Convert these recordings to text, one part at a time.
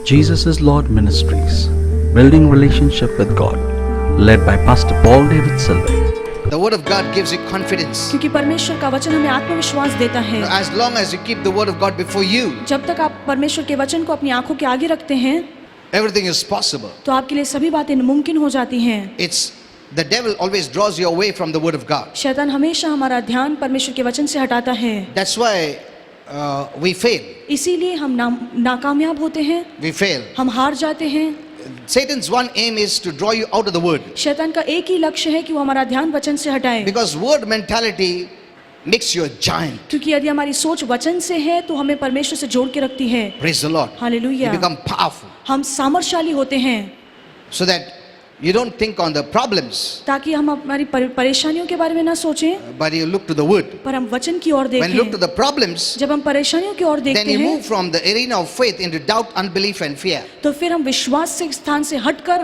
Jesus is Lord Ministries, building relationship with God, led by Pastor Paul David Silver. The word of God gives you confidence. क्योंकि परमेश्वर का वचन हमें आत्मविश्वास देता है। As long as you keep the word of God before you, जब तक आप परमेश्वर के वचन को अपनी आंखों के आगे रखते हैं, everything is possible. तो आपके लिए सभी बातें मुमकिन हो जाती हैं। It's the devil always draws you away from the word of God. शैतान हमेशा हमारा ध्यान परमेश्वर के वचन से हटाता है। That's why we fail. इसीलिए हम नाकामयाब होते हैं, We fail. हम हार जाते हैं। Satan's one aim is to draw you out of the word, शैतान का एक ही लक्ष्य है कि वो हमारा ध्यान वचन से हटाए। because word mentality makes you a giant. क्योंकि यदि हमारी सोच वचन से है तो हमें परमेश्वर से जोड़ के रखती है। Praise the Lord. You hallelujah. become powerful, हम सामर्थ्यशाली होते हैं, so that you don't think on the problems, ताकि हम हमारी परेशानियों के बारे में ना सोचें, but you look to the word. पर हम वचन की ओर When you look to देखें। the problems, जब हम परेशानियों की ओर then देखते you हैं, move from the arena of faith into doubt, unbelief and fear. तो फिर हम विश्वास से स्थान से हटकर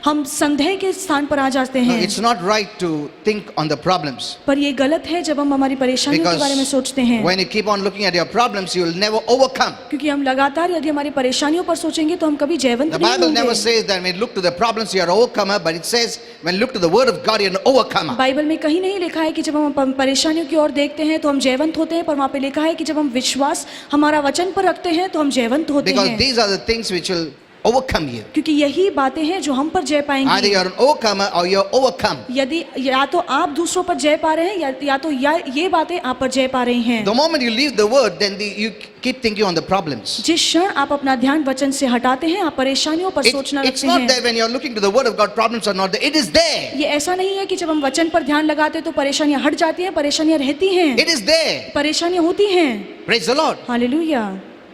हम संदेह के स्थान पर आ जाते No, हैं। it's not right to think on the problems, पर ये गलत है जब हम हमारी परेशानियों के बारे में because सोचते हैं, when you keep on looking at your problems, you will never overcome. क्योंकि हम लगातार यदि हमारी परेशानियों पर सोचेंगे तो हम कभी जयवंत The नहीं Bible never होंगे। says that when you look to the problems you are an overcomer, but it says when you look to the word of God you are an overcomer. Bible में कहीं नहीं लिखा है कि जब हम परेशानियों की ओर देखते हैं तो हम जयवंत होते हैं, पर वहाँ पे लिखा है कि जब हम विश्वास हमारा वचन पर रखते हैं तो हम जयवंत होते Because हैं। these are the things which will overcome you. क्योंकि यही बातें हैं जो हम पर जय Either पाएंगी। you are an overcomer or you are overcome. यदि या तो आप दूसरों पर जय पा रहे हैं या तो ये बातें आप पर जय पा रही हैं। The moment you leave the word, then you keep thinking on the problems. जिस क्षण आप अपना ध्यान वचन से हटाते हैं, आप परेशानियों पर सोचना It's लगते not हैं। that when you are looking to the word of God, problems are not there. It is there. ये ऐसा नहीं है कि जब हम वचन पर ध्यान लगाते हैं तो परेशानियां हट जाती हैं, परेशानियां रहती हैं, It is there. परेशानियां होती हैं। Praise the Lord. Hallelujah.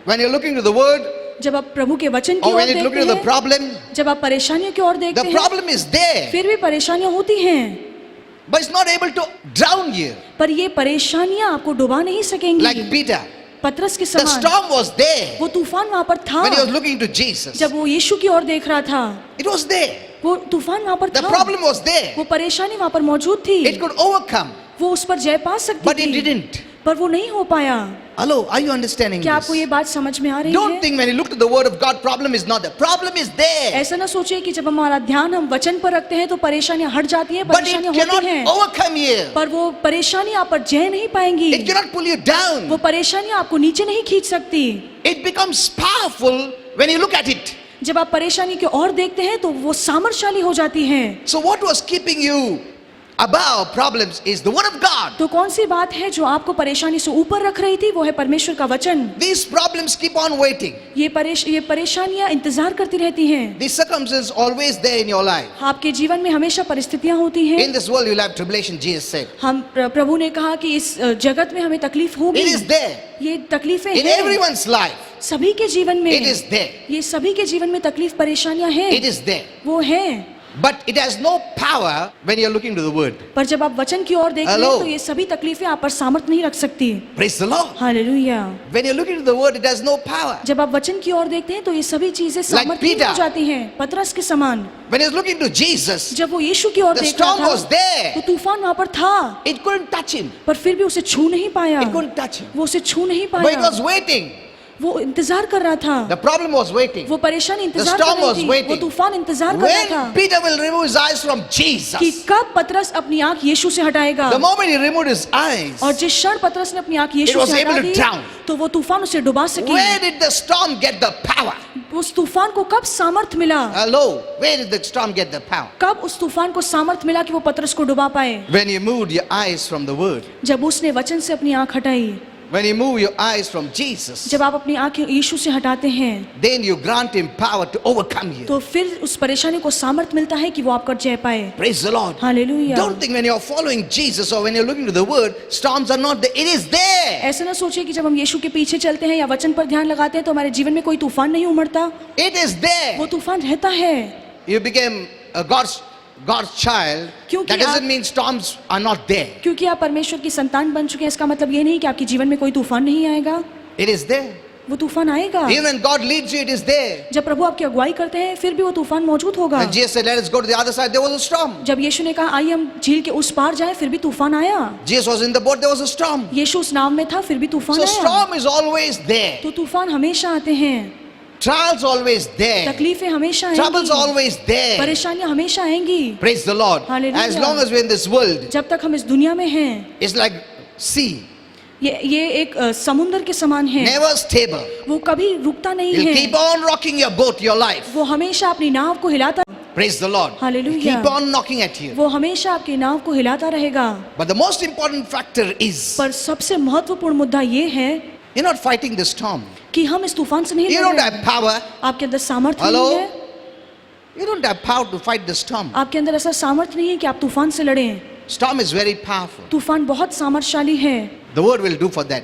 When you're looking to the word, जब आप प्रभु के वचन की or ओर when you're देखते looking to the हैं, problem, जब आप परेशानियों की ओर the देखते हैं, problem is there, फिर भी परेशानियां होती हैं, but it's not able to drown you. पर ये परेशानियां आपको डुबा नहीं सकेंगी। Like Peter, पतरस के the समान storm was there वो तूफान वहां पर था। when he was looking to Jesus. जब वो यीशु की ओर देख रहा था, It was there. वो तूफान वहां पर The था, problem was there. वो परेशानी वहां पर मौजूद थी, It could overcome, वो उस पर जय पा सकती but it थी, didn't. पर वो नहीं हो पाया। Hello, are you understanding क्या आपको this? ये बात समझ में आ रही Don't है? think when you look to the word of God, problem is not there. Problem is there. ऐसा ना सोचिए कि जब हमारा ध्यान हम वचन पर रखते हैं तो परेशानियां हट जाती हैं, But it परेशानियां cannot होती हैं, overcome you. पर वो परेशानी आप पर जय नहीं पाएंगी। It cannot pull you down. वो परेशानियां आपको नीचे नहीं खींच सकती। It becomes powerful when you look at it. जब आप परेशानी की ओर देखते हैं तो वो सामर्थ्यशाली हो जाती हैं। So what was keeping you above problems is the word of God. तो कौन सी बात है जो आपको परेशानी से ऊपर रख रही थी? वो है परमेश्वर का वचन। These problems keep on waiting. ये परेशानियां इंतजार करती रहती हैं। These circumstances always there in your life. आपके जीवन में हमेशा परिस्थितियां होती हैं। In this world you will have tribulation, Jesus said. हम प्रभु ने कहा कि इस जगत में हमें तकलीफ होगी। It is there. ये तकलीफें In हैं everyone's life. सभी के जीवन में। It is there. ये सभी के जीवन में तकलीफ परेशानियां हैं। It is there. वो हैं। But it has no power when you are looking to the word. पर जब आप वचन की ओर देखते हैं Hello. तो ये सभी तकलीफें आप पर सामर्थ नहीं रख सकती। Praise the Lord. Hallelujah. When you are looking to the word, it has no power. जब आप वचन की ओर देखते हैं तो ये सभी चीजें सामर्थ्य Peter. हो जाती हैं, पतरस के समान। When he was looking to Jesus, जब वो यीशु की ओर the देख रहा storm was था there. तो तूफान वहां पर था, It couldn't touch him. पर फिर भी उसे छू नहीं पाया। It couldn't touch him. वो उसे छू नहीं But it पाया। was waiting. वो इंतजार कर रहा था। The problem was waiting. वो परेशानी इंतजार storm कर was रही थी। waiting. वो तूफान इंतजार कर रहा When था Peter will remove his eyes from कि Jesus, कब पतरस अपनी आंख यीशु से हटाएगा। the moment he removed his eyes, और जिस क्षण पतरस ने अपनी आंख It यीशु was से able हटा to दी drown. तो वो तूफान उसे डुबा सकी। where did the storm get the power? उस तूफान को कब सामर्थ मिला? Hello, where did the storm get the power? कब उस तूफान को सामर्थ मिला कि वो पतरस को डुबा पाए? When you moved your eyes from the word. जब उसने वचन से अपनी आंख हटाई। When you move your eyes from Jesus, जब आप अपनी आंखें यीशु से हटाते हैं then you grant him power to overcome you. तो फिर उस परेशानी को सामर्थ मिलता है कि वो आप कर जय पाए। Praise the Lord. Hallelujah. Don't think when you're following Jesus or when you're looking to the word, storms are not there. It is there. ऐसा ना सोचिए कि जब हम यीशु के पीछे चलते हैं या वचन पर ध्यान लगाते हैं तो हमारे जीवन में कोई तूफान नहीं उमड़ता। It is there. वो तूफान रहता है। You became a God's child. क्योंकि That doesn't आप- mean storms are not there. क्योंकि आप परमेश्वर की संतान बन चुके हैं, इसका मतलब ये नहीं कि आपके जीवन में कोई तूफान नहीं आएगा। It is there. वो तूफान आएगा। Even when God leads you, it is there. जब प्रभु आपकी अगुवाई करते हैं फिर भी वो तूफान मौजूद होगा। When Jesus said, let us go to the other side, there was a storm. जब यीशु ने कहा आइए हम झील के उस पार जाएं, फिर भी तूफान आया। Jesus was in the boat, there was a storm. यीशु उस नाव में था, फिर भी तूफान So आया। storm is always there. तो तूफान हमेशा आते हैं। Trials always there. तकलीफें हमेशा Troubles आएंगी, always there. परेशानियां हमेशा आएंगी। Praise the Lord. Hallelujah. As long as we're in this world, जब तक हम इस दुनिया में हैं, it's like sea, ये एक समुंदर के समान है, never stable. वो कभी रुकता नहीं You'll है, keep on rocking your boat, your life. वो हमेशा अपनी नाव को हिलाता, Praise the Lord. Hallelujah. Keep on knocking at you. वो हमेशा आपकी नाव को हिलाता रहेगा। But the most important factor is पर सबसे महत्वपूर्ण मुद्दा ये है you're not fighting the storm. कि हम इस तूफान से नहीं You लड़ don't रहे have हैं। power. आपके अंदर सामर्थ्य Hello? नहीं है, You don't have power to fight the storm. आपके अंदर ऐसा सामर्थ्य नहीं है कि आप तूफान से लड़ें। Storm is very powerful. तूफान बहुत सामर्थ्यशाली है। The word will do for that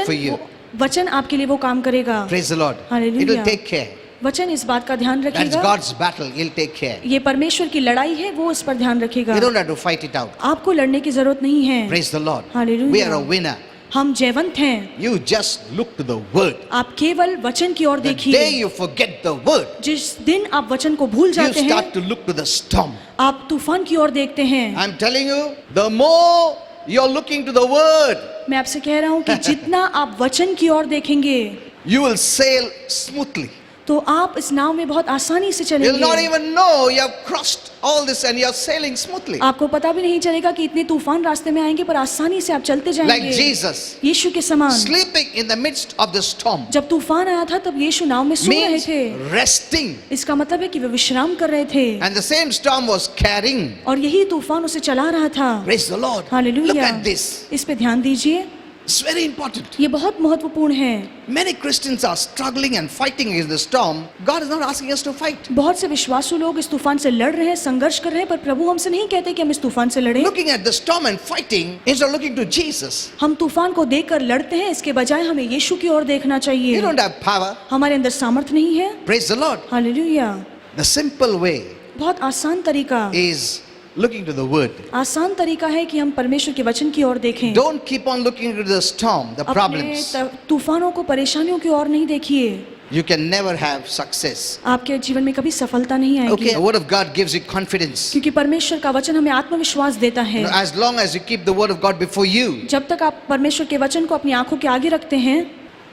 for you. वचन आपके लिए वो काम करेगा। Praise the Lord. Hallelujah. It will take care. वचन इस बात का ध्यान That's रखेगा, God's battle. He'll take care. ये परमेश्वर की लड़ाई है, वो इस पर ध्यान रखेगा। You don't have to fight it out. आपको लड़ने की जरूरत नहीं है। Praise the Lord. Hallelujah. We are a winner. हम जयवंत हैं। You just look to the word. आप केवल वचन की ओर The day देखिए। you forget the word, जिस दिन आप वचन को भूल you जाते हैं, start to look to the storm. आप तूफान की ओर देखते हैं। I'm telling you, the more you're looking to the word, मैं आपसे कह रहा हूँ कि जितना आप वचन की ओर देखेंगे, you will sail smoothly. तो आप इस नाव में बहुत आसानी से You'll not चलेंगे। even know you have crossed all this and you're sailing smoothly. आपको पता भी नहीं चलेगा कि इतने तूफान रास्ते में आएंगे, पर आसानी से आप चलते Like जाएंगे। Jesus, यीशु के समान। sleeping in the midst of the storm जब तूफान आया था तब यीशु नाव में सो रहे means थे। resting. इसका मतलब है कि वे विश्राम कर रहे थे, And the same storm was carrying. और यही तूफान उसे चला रहा था। Praise the Lord. Look hallelujah. at this. इस पे ध्यान दीजिए, It's very important. ये बहुत महत्वपूर्ण है। Many Christians are struggling and fighting against the storm. God is not asking us to fight. बहुत से विश्वासु लोग इस तूफान से लड़ रहे हैं, संघर्ष कर रहे हैं, पर प्रभु हमसे नहीं कहते कि हम इस तूफान से लड़ें। Looking at the storm and fighting instead of looking to Jesus. हम तूफान को देखकर लड़ते हैं, इसके बजाय हमें यीशु की ओर देखना You चाहिए। don't have power. हमारे अंदर सामर्थ्य नहीं है। Praise the Lord. Hallelujah. The simple way बहुत आसान तरीका, is looking to the word. आसान तरीका है कि हम परमेश्वर के वचन की ओर देखें। Don't keep on looking to the storm, the अपने problems. तूफानों को, परेशानियों की ओर नहीं देखिए। You can never have success. आपके जीवन में कभी सफलता नहीं आएगी। Okay, the word of God gives you confidence. क्योंकि परमेश्वर का वचन हमें आत्मविश्वास देता है। As long as you keep the word of God before you, जब तक आप परमेश्वर के वचन को अपनी आंखों के आगे रखते हैं,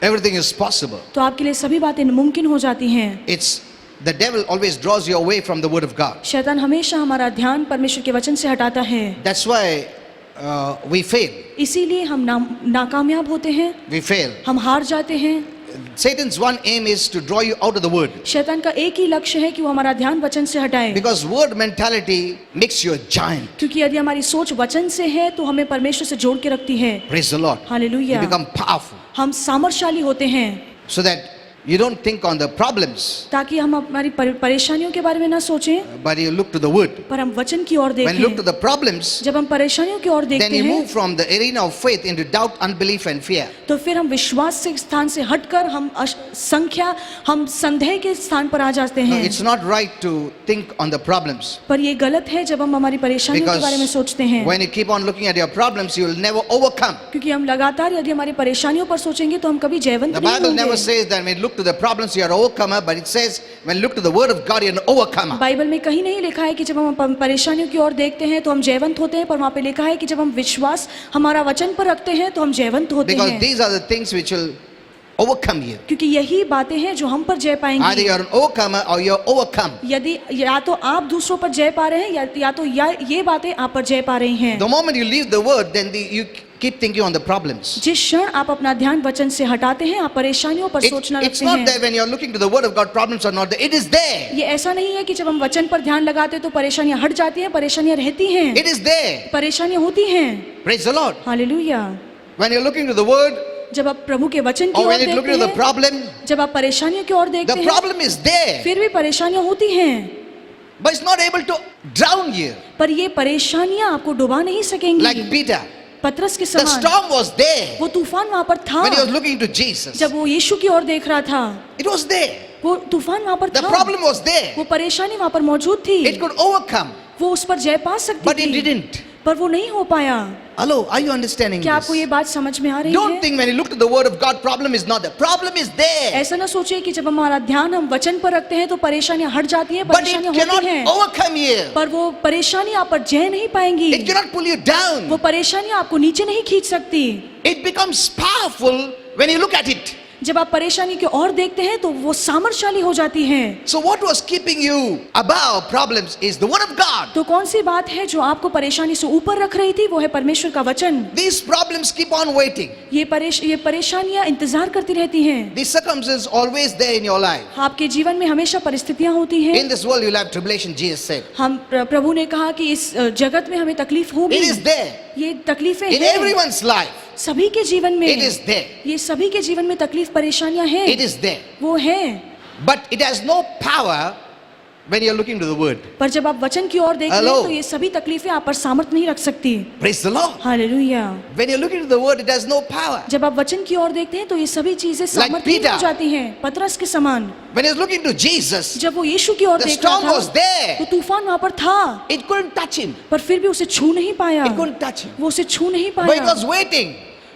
everything is possible. तो आपके लिए सभी बातें मुमकिन हो जाती हैं। It's the devil always draws you away from the word of God. शैतान हमेशा हमारा ध्यान परमेश्वर के वचन से हटाता है। That's why we fail. इसीलिए हम नाकामयाब होते हैं, We fail. हम हार जाते हैं। Satan's one aim is to draw you out of the word. शैतान का एक ही लक्ष्य है कि वो हमारा ध्यान वचन से हटाए। Because word mentality makes you a giant. क्योंकि यदि हमारी सोच वचन से है तो हमें परमेश्वर से जोड़ के रखती है। Praise the Lord. Hallelujah. You become powerful. हम सामर्थ्यशाली होते हैं, So that you don't think on the problems, ताकि हम हमारी परेशानियों के बारे में ना सोचें, but you look to the word. पर हम वचन की ओर When you look to देखें। the problems, जब हम परेशानियों की ओर then देखते you हैं, move from the arena of faith into doubt, unbelief, and fear. तो फिर हम विश्वास से स्थान से हटकर हम संदेह के स्थान पर आ जाते No, हैं। it's not right to think on the problems. पर ये गलत है जब हम हमारी परेशानियों के बारे में Because सोचते हैं, when you keep on looking at your problems, you will never overcome. क्योंकि हम लगातार यदि हमारी परेशानियों पर सोचेंगे तो हम कभी जयवंत The नहीं Bible never होंगे। says that when you look to the problems, you are an overcomer, but it says when you look to the word of God, you are an overcomer. Bible में कहीं नहीं लिखा है कि जब हम परेशानियों की ओर देखते हैं तो हम जयवंत होते हैं, पर वहाँ पे लिखा है कि जब हम विश्वास हमारा वचन पर रखते हैं तो हम जयवंत होते Because हैं। these are the things which will overcome you. क्योंकि यही बातें हैं जो हम पर जय Either पाएंगी। you are an overcomer or you are overcome. यदि या तो आप दूसरों पर जय पा रहे हैं या तो ये बातें आप पर जय पा रही हैं। The moment you leave the word, then you keep thinking on the problems. जिस क्षण आप अपना ध्यान वचन से हटाते हैं, आप परेशानियों पर सोचना It's लगते not हैं। that when you are looking to the word of God, problems are not there. It is there. ये ऐसा नहीं है कि जब हम वचन पर ध्यान लगाते हैं तो परेशानियां हट जाती हैं, परेशानियां रहती हैं, It is there. परेशानियां होती हैं। Praise the Lord. Hallelujah. When you're looking to the word, जब आप प्रभु के वचन की or ओर when you're देखते looking to the हैं, problem, जब आप परेशानियों की ओर देखते the हैं, problem is there. फिर भी परेशानियां होती हैं, But it's not able to drown you पर ये परेशानियां आपको डुबा नहीं सकेंगी। like Peter. पतरस के The समान storm was there वो तूफान वहां पर था। when he was looking to Jesus. जब वो यीशु की ओर देख रहा था, It was there. वो तूफान वहां पर The था, problem was there. वो परेशानी वहां पर मौजूद थी, It could overcome, वो उस पर जय पा सकती but it थी, didn't. पर वो नहीं हो पाया। Hello, are you understanding क्या आपको this? ये बात समझ में आ रही Don't है? think when you look to the word of God, problem is not there. Problem is there. ऐसा ना सोचिए कि जब हमारा ध्यान हम वचन पर रखते हैं तो परेशानियां हट जाती हैं, But it परेशानियां cannot होती हैं, overcome you. पर वो परेशानी आप पर जय नहीं पाएंगी। It cannot pull you down. वो परेशानी आपको नीचे नहीं खींच सकती। It becomes powerful when you look at it. जब आप परेशानी की ओर देखते हैं तो वो सामर्थशाली हो जाती हैं। So what was keeping you above problems is the word of God. तो कौन सी बात है जो आपको परेशानी से ऊपर रख रही थी? वो है परमेश्वर का वचन। These problems keep on waiting. ये परेशानियां इंतजार करती रहती हैं। These circumstances always there in your life. आपके जीवन में हमेशा परिस्थितियां होती हैं। In this world you'll have tribulation, Jesus said. हम प्रभु ने कहा कि इस जगत में हमें तकलीफ होगी। It is there. ये तकलीफें In हैं everyone's life. सभी के जीवन में। It is there. ये सभी के जीवन में तकलीफ परेशानियां हैं। It is there. वो हैं। But it has no power when you're looking to the word. पर जब आप वचन की ओर देखते हैं Hello. तो ये सभी तकलीफें आप पर सामर्थ नहीं रख सकती। Praise the Lord. Hallelujah. When you're looking to the word, it has no power. जब आप वचन की ओर देखते हैं तो ये सभी चीजें सामर्थ्य Peter. हो जाती हैं, पतरस के समान। When he's looking to Jesus, जब वो यीशु की ओर the देख रहा storm was था there. तो तूफान वहां पर था, It couldn't touch him. पर फिर भी उसे छू नहीं पाया। It couldn't touch him. वो उसे छू नहीं But it पाया। was waiting.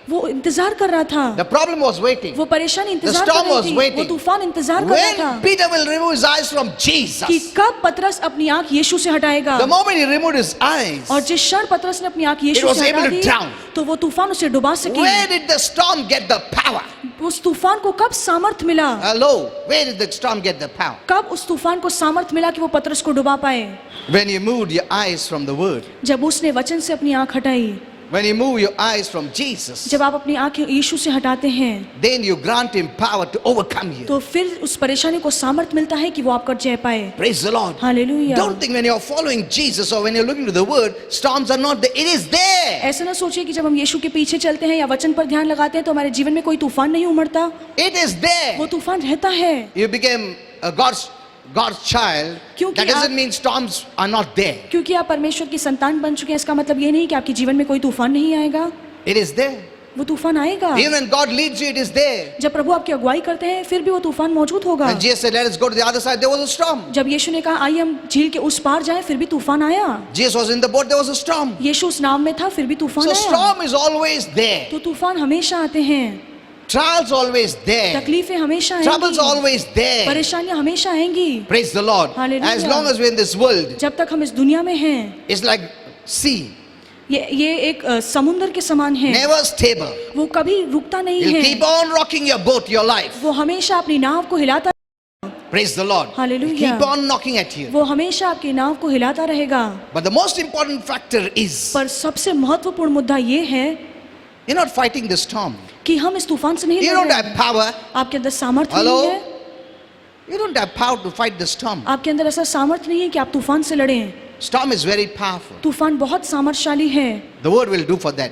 वो इंतजार कर रहा था। The problem was waiting. वो परेशानी इंतजार storm कर was रही थी। waiting. वो तूफान इंतजार कर रहा था When Peter will remove his eyes from कि Jesus, कब पतरस अपनी आंख यीशु से हटाएगा। the moment he removed his eyes, और जिस क्षण पतरस ने अपनी आंख It यीशु was से able हटा to दी drown. तो वो तूफान उसे डुबा सके। where did the storm get the power? उस तूफान को कब सामर्थ मिला? Hello, where did the storm get the power? कब उस तूफान को सामर्थ मिला कि वो पतरस को डुबा पाए? When you moved your eyes from the word. जब उसने वचन से अपनी आंख हटाई। When you move your eyes from Jesus, जब आप अपनी आंखें यीशु से हटाते हैं then you grant him power to overcome you. तो फिर उस परेशानी को सामर्थ मिलता है कि वो आप पर जय पाए। Praise the Lord. Hallelujah. Don't think when you're following Jesus or when you're looking to the word, storms are not there. It is there. ऐसा ना सोचिए कि जब हम यीशु के पीछे चलते हैं या वचन पर ध्यान लगाते हैं तो हमारे जीवन में कोई तूफान नहीं उमड़ता। It is there. वो तूफान रहता है। You became a God's child. क्योंकि That doesn't आप- mean storms are not there. क्योंकि आप परमेश्वर की संतान बन चुके हैं इसका मतलब ये नहीं कि आपके जीवन में कोई तूफान नहीं आएगा। It is there. वो तूफान आएगा। Even when God leads you, it is there. जब प्रभु आपकी अगुवाई करते हैं फिर भी वो तूफान मौजूद होगा। When Jesus said, "Let us go to the other side," there was a storm. जब यीशु ने कहा आइए हम झील के उस पार जाएं फिर भी तूफान आया। Jesus was in the boat, there was a storm. यीशु उस नाव में था फिर भी तूफान So आया। storm is always there. तो तूफान हमेशा आते हैं। Trials always there. तकलीफें हमेशा Troubles आएंगी। always there. परेशानियां हमेशा आएंगी। Praise the Lord. Hallelujah. As long as we're in this world, जब तक हम इस दुनिया में हैं it's like sea, ये एक समुद्र के समान है। never stable. वो कभी रुकता नहीं You'll है। keep on rocking your boat, your life. वो हमेशा अपनी नाव को हिलाता Praise the Lord. Hallelujah. Keep on knocking at you. वो हमेशा आपकी नाव को हिलाता रहेगा। But the most important factor is पर सबसे महत्वपूर्ण मुद्दा ये है you're not fighting the storm. कि हम इस तूफान से नहीं You लड़ don't रहे have हैं। power. आपके अंदर सामर्थ्य Hello? नहीं है। You don't have power to fight the storm. आपके अंदर ऐसा सामर्थ्य नहीं है कि आप तूफान से लड़ें। Storm is very powerful. तूफान बहुत सामर्थ्यशाली है। The word will do for that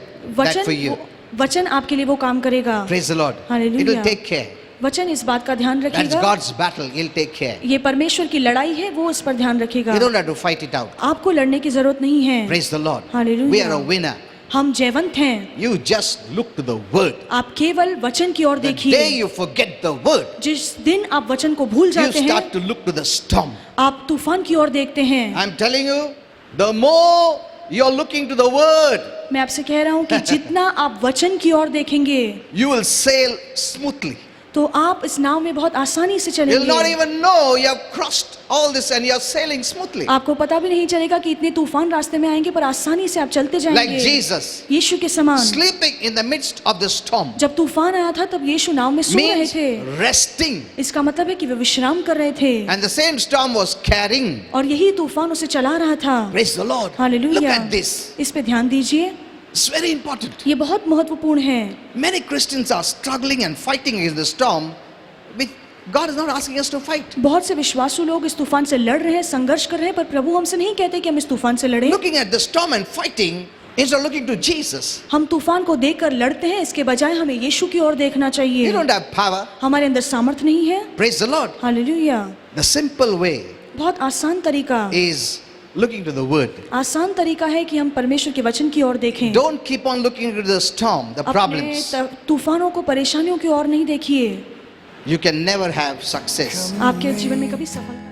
for you. वचन आपके लिए वो काम करेगा। Praise the Lord. Hallelujah. It will take care. वचन इस बात का ध्यान That's रखेगा। God's battle. He'll take care. ये परमेश्वर की लड़ाई है वो इस पर ध्यान रखेगा। You don't have to fight it out. आपको लड़ने की जरूरत नहीं है। Praise the Lord. Hallelujah. We are a winner. हम जयवंत हैं। You just look to the word. आप केवल वचन की ओर The day देखिए। you forget the word, जिस दिन आप वचन को भूल you जाते हैं start to look to the storm. आप तूफान की ओर देखते हैं। I'm telling you, the more you're looking to the word, मैं आपसे कह रहा हूँ कि जितना आप वचन की ओर देखेंगे you will sail smoothly. तो आप इस नाव में बहुत आसानी से You'll not चलेंगे। even know you have crossed all this and you're sailing smoothly. आपको पता भी नहीं चलेगा कि इतने तूफान रास्ते में आएंगे पर आसानी से आप चलते Like जाएंगे। Jesus, यीशु के समान। sleeping in the midst of the storm जब तूफान आया था तब यीशु नाव में सो रहे means थे। resting. इसका मतलब है कि वे विश्राम कर रहे थे And the same storm was carrying. और यही तूफान उसे चला रहा था। Praise the Lord. Look hallelujah. at this. इस पे ध्यान दीजिए। It's very important. ये बहुत महत्वपूर्ण है। Many Christians are struggling and fighting against the storm, which God is not asking us to fight. बहुत से विश्वासु लोग इस तूफान से लड़ रहे हैं, संघर्ष कर रहे हैं, पर प्रभु हमसे नहीं कहते कि हम इस तूफान से लड़ें। Looking at the storm and fighting instead of looking to Jesus. हम तूफान को देखकर लड़ते हैं, इसके बजाय हमें यीशु की ओर देखना You चाहिए। don't have power. हमारे अंदर सामर्थ्य नहीं है। Praise the Lord. Hallelujah. The simple way बहुत आसान तरीका is looking to the word. आसान तरीका है कि हम परमेश्वर के वचन की ओर देखें। Don't keep on looking to the storm, the अपने problems. तूफानों को, परेशानियों की ओर नहीं देखिए। You can never have success. आपके जीवन में कभी सफलता